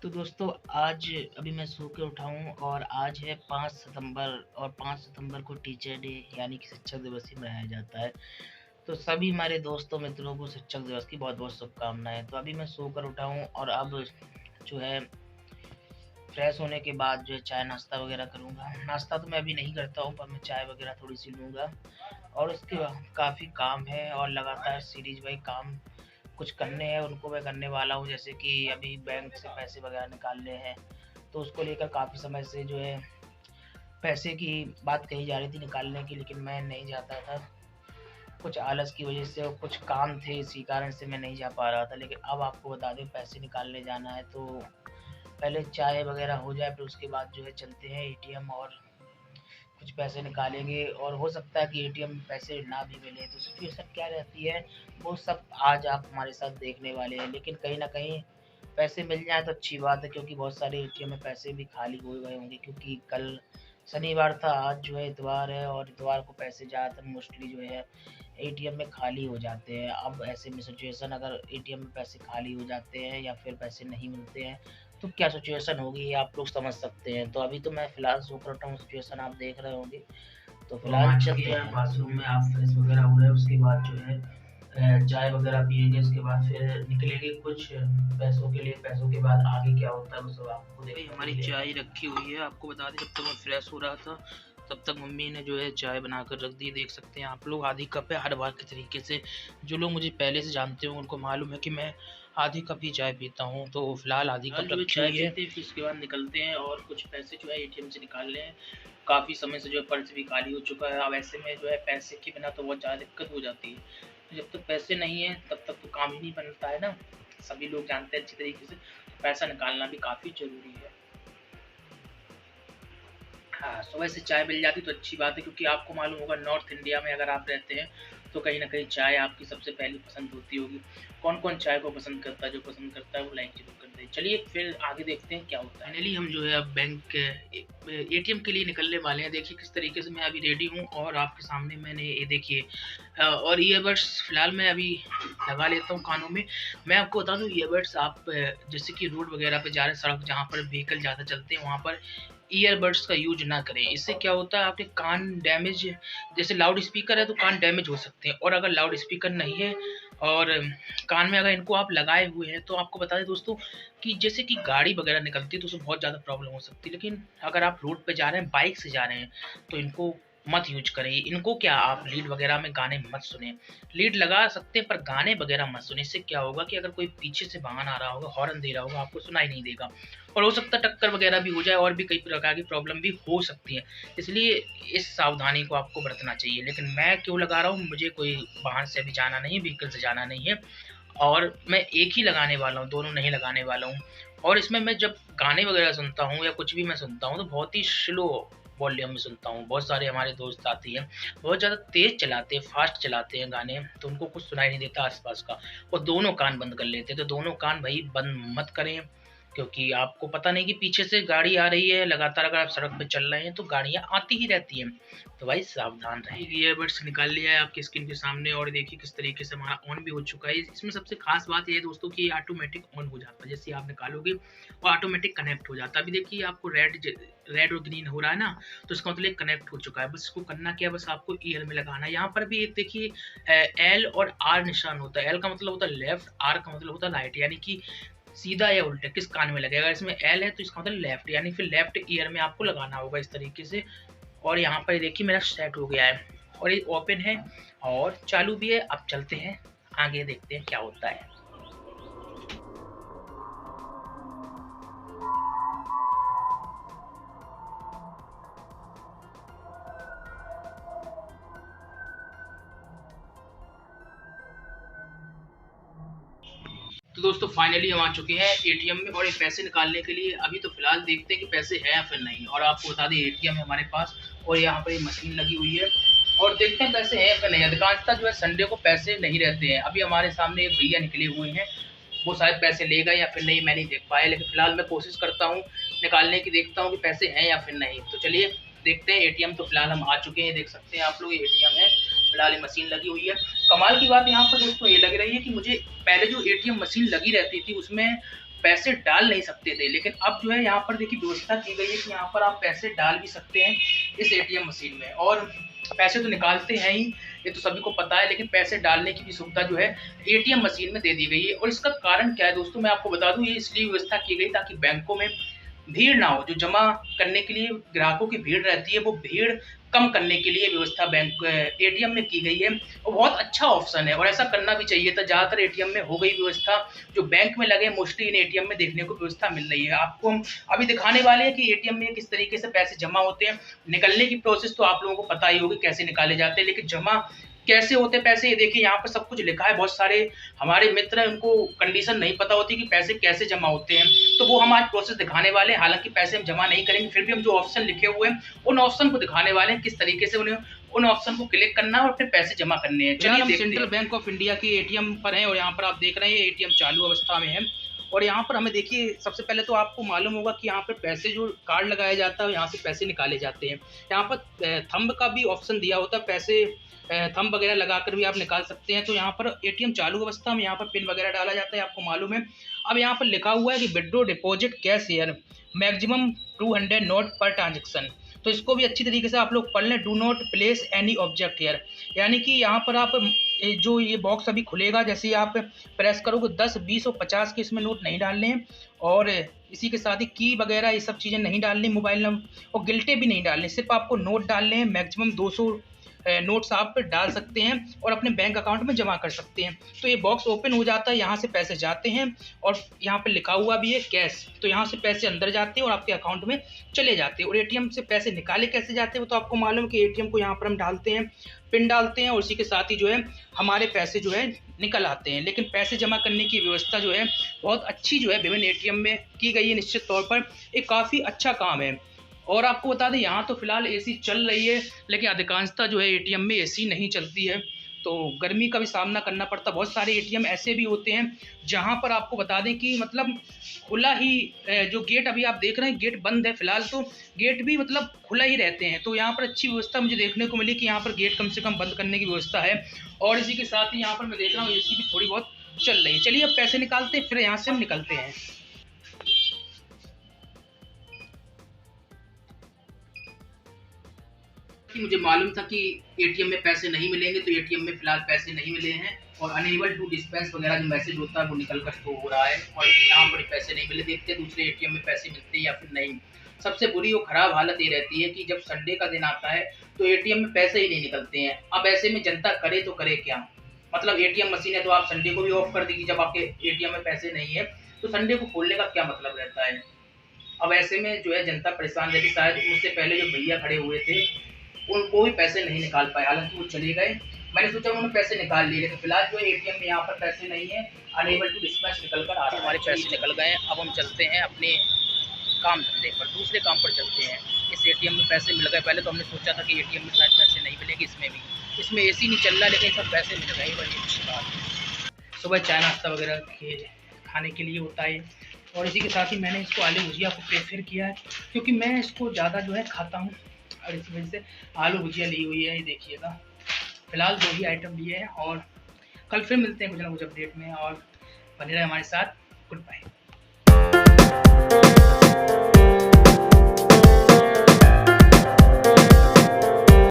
तो दोस्तों आज अभी मैं सो के उठा हूँ और आज है 5 सितंबर और 5 सितंबर को टीचर डे यानी कि शिक्षक दिवस ही मनाया जाता है। तो सभी हमारे दोस्तों मित्रों को शिक्षक दिवस की बहुत बहुत शुभकामनाएं। तो अभी मैं सो कर उठा हूँ और अब जो है फ्रेश होने के बाद जो है चाय नाश्ता वगैरह करूँगा। नाश्ता तो मैं अभी नहीं करता हूँ, पर मैं चाय वगैरह थोड़ी सी लूँगा और उसके बाद काफ़ी काम है और लगातार सीरीज वाइज काम कुछ करने हैं, उनको मैं करने वाला हूँ। जैसे कि अभी बैंक से पैसे वगैरह निकालने हैं, तो उसको लेकर काफ़ी समय से जो है पैसे की बात कही जा रही थी निकालने की, लेकिन मैं नहीं जाता था। कुछ आलस की वजह से और कुछ काम थे, इसी कारण से मैं नहीं जा पा रहा था। लेकिन अब आपको बता दें, पैसे निकालने जाना है तो पहले चाय वगैरह हो जाए, फिर उसके बाद जो है चलते हैं एटीएम और कुछ पैसे निकालेंगे। और हो सकता है कि एटीएम में पैसे ना भी मिले, तो सिचुएशन क्या रहती है वो सब आज आप हमारे साथ देखने वाले हैं। लेकिन कहीं ना कहीं पैसे मिल जाए तो अच्छी बात है, क्योंकि बहुत सारे एटीएम में पैसे भी खाली हो गए होंगे, क्योंकि कल शनिवार था, आज जो है इतवार है और इतवार को पैसे ज़्यादातर मोस्टली जो है एटीएम में खाली हो जाते हैं। अब ऐसे में सिचुएशन, अगर एटीएम में पैसे खाली हो जाते हैं या फिर पैसे नहीं मिलते हैं तो क्या सिचुएशन होगी ये आप लोग समझ सकते हैं। तो अभी तो मैं फिलहाल सो कर उठा हूँ, सिचुएशन आप देख रहे होंगे। तो फिलहाल चलते हैं बाथरूम में, आप फ्रेश वगैरह हो रहे हैं, उसके बाद जो है चाय वगैरह पियेंगे, उसके बाद फिर निकलेंगे कुछ पैसों के लिए। पैसों के बाद आगे क्या होता है वो सब आपको देखिए। हमारी चाय रखी हुई है, आपको बता दें जब तक मैं फ्रेश हो रहा था तब तक मम्मी ने जो है चाय बनाकर रख दी। देख सकते हैं आप लोग, आधी कप है हर बार के तरीके से। जो लोग मुझे पहले से जानते हो उनको मालूम है कि मैं आधी कप ही चाय पीता हूँ। तो फिलहाल आधी कप रखी हुई है, फिर इसके बाद निकलते हैं और कुछ पैसे जो है एटीएम से निकाल लें। काफ़ी समय से जो है पर्स भी खाली हो चुका है। अब ऐसे में जो है पैसे के बिना तो बहुत ज़्यादा दिक्कत हो जाती है। तो जब तक पैसे नहीं है तब तक तो काम ही नहीं बनता है ना, सभी लोग जानते हैं अच्छी तरीके से। तो पैसा निकालना भी काफ़ी ज़रूरी है। हाँ, सुबह से चाय मिल जाती तो अच्छी बात है, क्योंकि आपको मालूम होगा नॉर्थ इंडिया में अगर आप रहते हैं तो कहीं ना कहीं चाय आपकी सबसे पहली पसंद होती होगी। कौन कौन चाय को पसंद करता है, जो पसंद करता है वो लाइक जरूर कर दे। चलिए फिर आगे देखते हैं क्या होता है। फाइनली हम जो है अब बैंक एटीएम के लिए निकलने वाले हैं। देखिए किस तरीके से मैं अभी रेडी हूँ और आपके सामने मैंने ये देखिए और ईयरबड्स फिलहाल मैं अभी लगा लेता हूँ कानों में। मैं आपको बता दूँ, ईयरबड्स आप जैसे कि रोड वगैरह पे जा रहे हैं, सड़क जहाँ पर व्हीकल ज़्यादा चलते हैं वहाँ पर ईयरबड्स का यूज ना करें। इससे क्या होता है, आपके कान डैमेज, जैसे लाउड स्पीकर है तो कान डैमेज हो सकते हैं, और अगर लाउड स्पीकर नहीं है और कान में अगर इनको आप लगाए हुए हैं तो आपको बता दें दोस्तों कि जैसे कि गाड़ी वगैरह निकलती है तो उसमें बहुत ज़्यादा प्रॉब्लम हो सकती है। लेकिन अगर आप रोड पे जा रहे हैं, बाइक से जा रहे हैं, तो इनको मत यूज करें। इनको क्या, आप लीड वगैरह में गाने मत सुने। लीड लगा सकते हैं पर गाने वगैरह मत सुने। इससे क्या होगा कि अगर कोई पीछे से वाहन आ रहा होगा, हॉर्न दे रहा होगा, आपको सुनाई नहीं देगा और हो सकता है टक्कर वगैरह भी हो जाए और भी कई प्रकार की प्रॉब्लम भी हो सकती है। इसलिए इस सावधानी को आपको बरतना चाहिए। लेकिन मैं क्यों लगा रहा हूँ, मुझे कोई वाहन से भी जाना नहीं है, व्हीकल से जाना नहीं है और मैं एक ही लगाने वाला हूँ, दोनों नहीं लगाने वाला हूँ। और इसमें मैं जब गाने वगैरह सुनता हूँ या कुछ भी मैं सुनता हूँ तो बहुत ही स्लो वॉल्यूम में सुनता हूँ। बहुत सारे हमारे दोस्त आते हैं, बहुत ज़्यादा तेज़ चलाते हैं, फास्ट चलाते हैं गाने, तो उनको कुछ सुनाई नहीं देता आसपास का, वो दोनों कान बंद कर लेते हैं। तो दोनों कान भाई बंद मत करें, क्योंकि आपको पता नहीं कि पीछे से गाड़ी आ रही है। लगातार अगर आप सड़क पे चल रहे हैं तो गाड़ियाँ आती ही रहती हैं, तो भाई सावधान रहें। ईयरबड्स निकाल लिया है आपकी स्क्रीन के सामने और देखिए किस तरीके से हमारा ऑन भी हो चुका है। इसमें सबसे खास बात ये है दोस्तों कि ये ऑटोमेटिक ऑन हो जाता है, जैसे आप निकालोगे वो ऑटोमेटिक कनेक्ट हो जाता है। अभी देखिए आपको रेड और ग्रीन हो रहा है ना, तो इसका मतलब कनेक्ट हो चुका है। बस इसको करना क्या है, बस आपको ईयर में लगाना है। यहाँ पर भी एक देखिए एल और आर निशान होता है। एल का मतलब होता है लेफ्ट, आर का मतलब होता है राइट, यानी कि सीधा या उल्टा किस कान में लगेगा। अगर इसमें एल है तो इसका मतलब लेफ्ट, यानी फिर लेफ्ट ईयर में आपको लगाना होगा इस तरीके से। और यहाँ पर देखिए मेरा सेट हो गया है और ये ओपन है और चालू भी है। अब चलते हैं आगे, देखते हैं क्या होता है। तो दोस्तों फाइनली हम आ चुके हैं एटीएम में और ये पैसे निकालने के लिए। अभी तो फिलहाल देखते हैं कि पैसे हैं या फिर नहीं। और आपको बता दें एटीएम है हमारे पास और यहाँ पर ये मशीन लगी हुई है और देखते हैं पैसे हैं या फिर नहीं। अधिकांशतः जो है संडे को पैसे नहीं रहते हैं। अभी हमारे सामने एक भैया निकले हुए हैं, वो शायद पैसे ले गए या फिर नहीं, मैं नहीं देख पाया। लेकिन फिलहाल मैं कोशिश करता हूँ निकालने की, देखता हूँ कि पैसे हैं या फिर नहीं। तो चलिए देखते हैं। एटीएम तो फिलहाल हम आ चुके हैं, देख सकते हैं आप लोग एटीएम है, फिलहाल मशीन लगी हुई है। कमाल की बात यहाँ पर दोस्तों ये लग रही है कि मुझे पहले जो एटीएम मशीन लगी रहती थी उसमें पैसे डाल नहीं सकते थे, लेकिन अब जो है यहाँ पर देखिए व्यवस्था की गई है कि यहाँ पर आप पैसे डाल भी सकते हैं इस एटीएम मशीन में। और पैसे तो निकालते हैं ही, ये तो सभी को पता है, लेकिन पैसे डालने की भी सुविधा जो है एटीएम मशीन में दे दी गई है। और इसका कारण क्या है दोस्तों, मैं आपको बता दूं, ये इसलिए व्यवस्था की गई ताकि बैंकों में भीड़ ना हो। जो जमा करने के लिए ग्राहकों की भीड़ रहती है, वो भीड़ कम करने के लिए व्यवस्था बैंक एटीएम में की गई है। और बहुत अच्छा ऑप्शन है और ऐसा करना भी चाहिए था। ज़्यादातर एटीएम में हो गई व्यवस्था, जो बैंक में लगे मोस्टली इन एटीएम में देखने को व्यवस्था मिल रही है। आपको हम अभी दिखाने वाले हैं कि एटीएम में किस तरीके से पैसे जमा होते हैं। निकलने की प्रोसेस तो आप लोगों को पता ही होगी कैसे निकाले जाते हैं, लेकिन जमा कैसे होते पैसे, ये देखिए यहाँ पर सब कुछ लिखा है। बहुत सारे हमारे मित्र हैं, उनको कंडीशन नहीं पता होती कि पैसे कैसे जमा होते हैं, तो वो हम आज प्रोसेस दिखाने वाले हैं। हालांकि पैसे हम जमा नहीं करेंगे, फिर भी हम जो ऑप्शन लिखे हुए हैं उन ऑप्शन को दिखाने वाले हैं, किस तरीके से उन्हें उन ऑप्शन को क्लिक करना है और फिर पैसे जमा करने हैं। चलिए, हम सेंट्रल बैंक ऑफ इंडिया के एटीएम पर हैं और यहाँ पर आप देख रहे हैं एटीएम चालू अवस्था में है। और यहाँ पर हमें देखिए, सबसे पहले तो आपको मालूम होगा कि यहाँ पर पैसे जो कार्ड लगाया जाता है, यहाँ से पैसे निकाले जाते हैं। यहाँ पर थंब का भी ऑप्शन दिया होता है, पैसे थंब वगैरह लगाकर भी आप निकाल सकते हैं। तो यहाँ पर एटीएम चालू अवस्था में यहाँ पर पिन वगैरह डाला जाता है, आपको मालूम है। अब यहाँ पर लिखा हुआ है कि withdraw deposit cash here, maximum 200 note per transaction. तो इसको भी अच्छी तरीके से आप लोग पढ़ लें। Do not place any object here, यानी कि यहाँ पर आप जो ये बॉक्स अभी खुलेगा, जैसे ही आप प्रेस करोगे 10, 20 और 50 के इसमें नोट नहीं डालने हैं। और इसी के साथ ही की वगैरह ये सब चीज़ें नहीं डालनी, मोबाइल नंबर और गिल्टे भी नहीं डालने, सिर्फ आपको नोट डालने हैं। मैक्सिमम 200 नोट्स आप डाल सकते हैं और अपने बैंक अकाउंट में जमा कर सकते हैं। तो ये बॉक्स ओपन हो जाता है, यहाँ से पैसे जाते हैं और यहाँ पे लिखा हुआ भी है कैश, तो यहाँ से पैसे अंदर जाते हैं और आपके अकाउंट में चले जाते हैं। और एटीएम से पैसे निकाले कैसे जाते हैं वो तो आपको मालूम है कि एटीएम को यहाँ पर हम डालते हैं, पिन डालते हैं और उसी के साथ ही जो है हमारे पैसे जो है निकल आते हैं। लेकिन पैसे जमा करने की व्यवस्था जो है बहुत अच्छी जो है विभिन्न एटीएम में की गई है। निश्चित तौर पर एक काफ़ी अच्छा काम है। और आपको बता दें, यहाँ तो फिलहाल एसी चल रही है, लेकिन अधिकांशतः जो है एटीएम में एसी नहीं चलती है, तो गर्मी का भी सामना करना पड़ता। बहुत सारे एटीएम ऐसे भी होते हैं जहाँ पर आपको बता दें कि मतलब खुला ही, जो गेट अभी आप देख रहे हैं गेट बंद है फिलहाल, तो गेट भी मतलब खुला ही रहते हैं। तो यहाँ पर अच्छी व्यवस्था मुझे देखने को मिली कि यहाँ पर गेट कम से कम बंद करने की व्यवस्था है। और इसी के साथ ही यहाँ पर मैं देख रहा हूँ एसी भी थोड़ी बहुत चल रही है। चलिए, अब पैसे निकालते हैं, फिर यहाँ से हम निकलते हैं। कि मुझे मालूम था कि एटीएम में पैसे नहीं मिलेंगे, तो एटीएम में फिलहाल पैसे नहीं मिले हैं और अनेबल टू डिस्पेंस वगैरह जो मैसेज होता है वो निकल कर शो हो रहा है। और यहाँ पर पैसे नहीं मिले, देखते हैं दूसरे एटीएम में पैसे मिलते हैं या फिर नहीं। सबसे बुरी और ख़राब हालत ये रहती है कि जब संडे का दिन आता है तो एटीएम में पैसे ही नहीं निकलते हैं। अब ऐसे में जनता करे तो करे क्या, मतलब एटीएम मशीन है तो आप संडे को भी ऑफ कर देगी। जब आपके एटीएम में पैसे नहीं है तो संडे को खोलने का क्या मतलब रहता है। अब ऐसे में जो है जनता परेशान रहती। शायद मुझसे पहले जो भैया खड़े हुए थे उनको भी पैसे नहीं निकाल पाए, हालांकि वो चले गए। मैंने सोचा उन्होंने पैसे निकाल लिए, लेकिन फिलहाल जो एटीएम में यहाँ पर पैसे नहीं है, अनेबल टू डिस्पैच निकल कर आ रहा है। हमारे पैसे निकल गए। अब हम चलते हैं अपने काम धंधे पर, दूसरे काम पर चलते हैं। इस एटीएम में पैसे मिल गए। पहले तो हमने सोचा था कि एटीएम में शायद पैसे नहीं मिलेंगे, इसमें एसी नहीं चल रहा, लेकिन सब पैसे मिल गए, बड़ी अच्छी बात। सुबह चाय नाश्ता वगैरह खाने के लिए होता है। और इसी के साथ ही मैंने इसको आलू भुजिया को प्रेफर किया है, क्योंकि मैं इसको ज़्यादा जो है खाता हूँ, और इसी वजह से आलू भुजिया ली हुई है। ये देखिएगा, फिलहाल 2 ही आइटम लिए हैं और कल फिर मिलते हैं कुछ ना कुछ अपडेट में। और बने रहे हमारे साथ। Good bye.